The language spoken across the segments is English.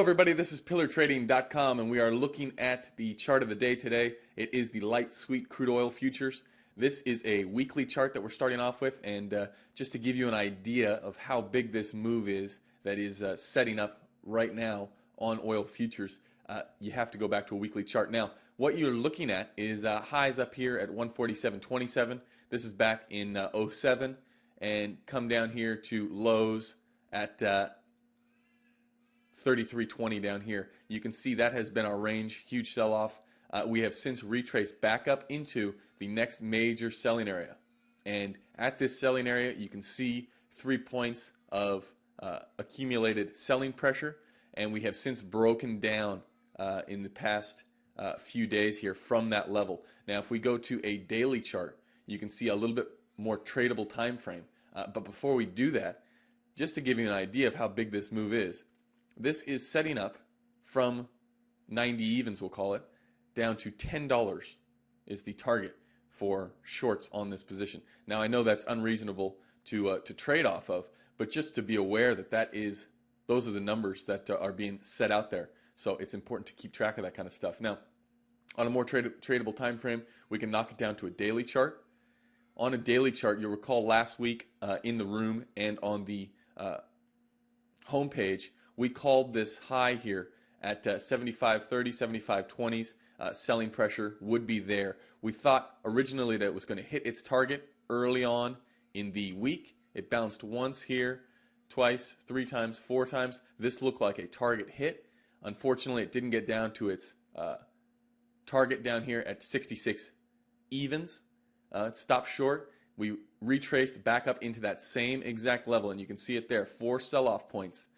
everybody, this is pillartrading.com, and we are looking at the chart of the day today. It is the light sweet crude oil futures. This is a weekly chart that we're starting off with, and just to give you an idea of how big this move is that is setting up right now on oil futures, you have to go back to a weekly chart. Now, what you're looking at is highs up here at 147.27. This is back in '07, and come down here to lows at 33.20 down here. You can see that has been our range, huge sell-off. We have since retraced back up into the next major selling area. And at this selling area, you can see 3 points of accumulated selling pressure. And we have since broken down in the past few days here from that level. Now, if we go to a daily chart, you can see a little bit more tradable time frame. But before we do that, just to give you an idea of how big this move is, this is setting up from 90 evens, we'll call it, down to $10 is the target for shorts on this position. Now, I know that's unreasonable to trade off of, but just to be aware that those are the numbers that are being set out there. So it's important to keep track of that kind of stuff. Now, on a more tradable time frame, we can knock it down to a daily chart. On a daily chart, you'll recall last week in the room and on the homepage, we called this high here at 75.30, 75.20s. Selling pressure would be there. We thought originally that it was going to hit its target early on in the week. It bounced once here, twice, 3 times, 4 times. This looked like a target hit. Unfortunately, it didn't get down to its target down here at 66 evens. It stopped short. We retraced back up into that same exact level, and you can see it there, 4 sell-off points.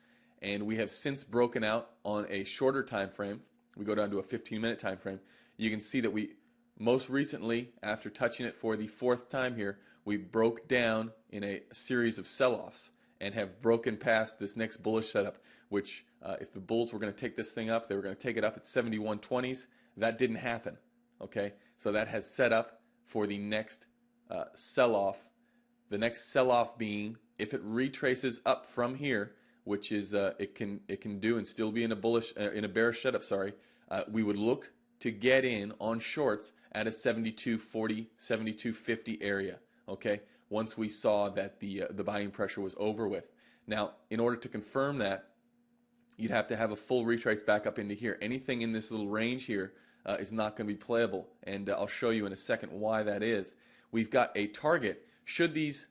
And we have since broken out on a shorter time frame. We go down to a 15-minute time frame. You can see that we most recently, after touching it for the 4th time here, we broke down in a series of sell-offs and have broken past this next bullish setup, which if the bulls were going to take this thing up, they were going to take it up at 71.20s. That didn't happen. Okay, so that has set up for the next sell-off. The next sell-off being if it retraces up from here, which is it can do and still be in a bearish setup. We would look to get in on shorts at a 72.40, 72.50 area. Okay, once we saw that the buying pressure was over with. Now, in order to confirm that, you'd have to have a full retrace back up into here. Anything in this little range here is not going to be playable, and I'll show you in a second why that is. We've got a target. Should these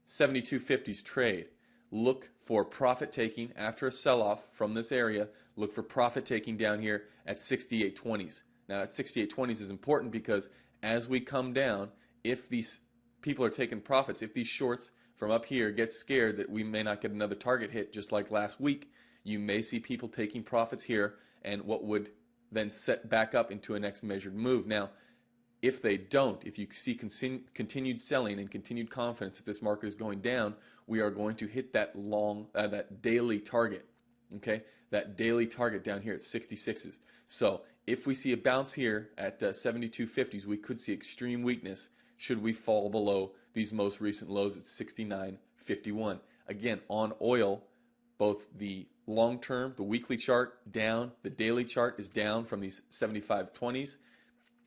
72.50s trade, look for profit taking after a sell-off from this area. Look for profit taking down here at 68.20s. Now, at 68.20s is important because as we come down, if these people are taking profits, if these shorts from up here get scared that we may not get another target hit just like last week, you may see people taking profits here, and what would then set back up into a next measured move. Now, if they don't, if you see continued selling and continued confidence that this market is going down, we are going to hit that that daily target. Okay, that daily target down here at 66s. So if we see a bounce here at 72.50s, we could see extreme weakness should we fall below these most recent lows at 69.51. Again, on oil, both the long term, the weekly chart down, the daily chart is down from these 75.20s.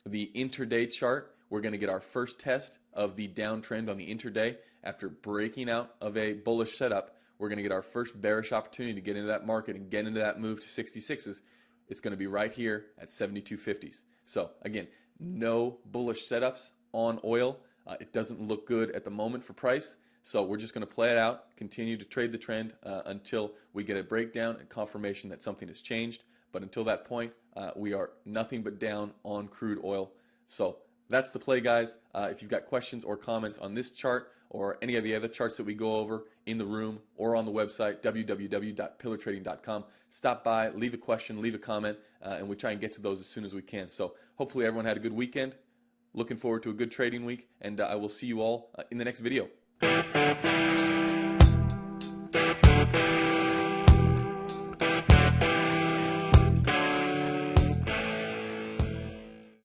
The intraday chart, we're going to get our first test of the downtrend on the intraday. After breaking out of a bullish setup, we're going to get our first bearish opportunity to get into that market and get into that move to 66s. It's going to be right here at 72.50s. So again, no bullish setups on oil. It doesn't look good at the moment for price. So we're just going to play it out, continue to trade the trend until we get a breakdown and confirmation that something has changed. But until that point, we are nothing but down on crude oil. So that's the play, guys. If you've got questions or comments on this chart or any of the other charts that we go over in the room or on the website, www.pillartrading.com, stop by, leave a question, leave a comment, and we try and get to those as soon as we can. So hopefully everyone had a good weekend. Looking forward to a good trading week, and I will see you all in the next video.